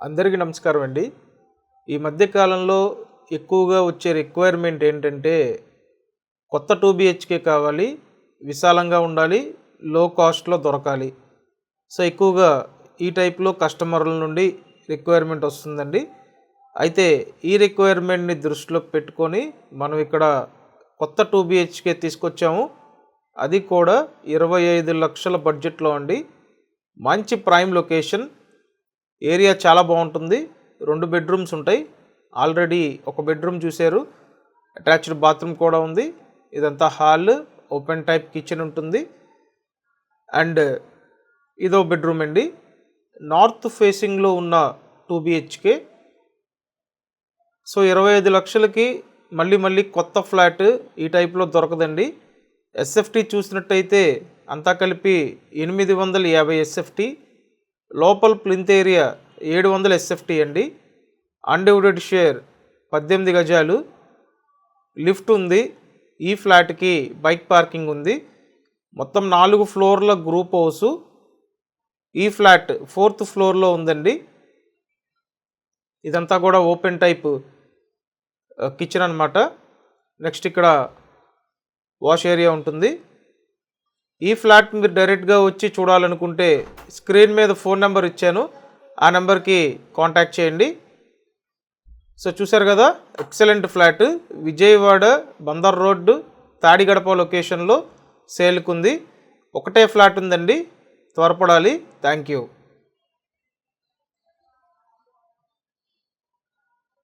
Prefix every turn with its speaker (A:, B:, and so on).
A: అందరికీ నమస్కారం అండి. ఈ మధ్య కాలంలో ఎక్కువగా వచ్చే రిక్వైర్మెంట్ ఏంటంటే కొత్త 2 బిహెచ్కే కావాలి, విశాలంగా ఉండాలి, లో కాస్ట్‌లో దొరకాలి. సో ఎక్కువగా ఈ టైప్‌లో కస్టమర్ల నుండి రిక్వైర్మెంట్ వస్తుందండి. అయితే ఈ రిక్వైర్మెంట్‌ని దృష్టిలో పెట్టుకొని మనం ఇక్కడ కొత్త 2 బిహెచ్కే తీసుకొచ్చాము. అది కూడా 25 లక్షల బడ్జెట్‌లో అండి. మంచి ప్రైమ్ లొకేషన్, ఏరియా చాలా బాగుంటుంది. 2 బెడ్రూమ్స్ ఉంటాయి. ఆల్రెడీ ఒక బెడ్రూమ్ చూశారు, అటాచ్డ్ బాత్రూమ్ కూడా ఉంది. ఇదంతా హాల్, ఓపెన్ టైప్ కిచెన్ ఉంటుంది. అండ్ ఇదో బెడ్రూమ్ అండి. నార్త్ ఫేసింగ్లో ఉన్న 2 బిహెచ్కే. సో 25 లక్షలకి మళ్ళీ కొత్త ఫ్లాట్ ఈ టైప్లో దొరకదండి. ఎస్ఎఫ్టీ చూసినట్టయితే అంతా కలిపి 850 ఎస్ఎఫ్టీ, లోపల ప్లింత్ ఏరియా 700 ఎస్ఎఫ్టీ అండి. అన్డివైడెడ్ షేర్ 18 గజాలు, లిఫ్ట్ ఉంది. ఈ ఫ్లాట్కి బైక్ పార్కింగ్ ఉంది. మొత్తం 4 ఫ్లోర్ల గ్రూప్ హౌస్. ఈ ఫ్లాట్ 4th ఫ్లోర్లో ఉందండి. ఇదంతా కూడా ఓపెన్ టైప్ కిచెన్ అన్నమాట. నెక్స్ట్ ఇక్కడ వాష్ ఏరియా ఉంటుంది. ఈ ఫ్లాట్ మీరు డైరెక్ట్గా వచ్చి చూడాలనుకుంటే స్క్రీన్ మీద ఫోన్ నెంబర్ ఇచ్చాను, ఆ నెంబర్కి కాంటాక్ట్ చేయండి. సో చూసారు కదా, excellent flat Vijayawada Bandar road Tadigadapa లొకేషన్లో సేల్కు ఉంది. ఒకటే ఫ్లాట్ ఉందండి, త్వరపడాలి. Thank you.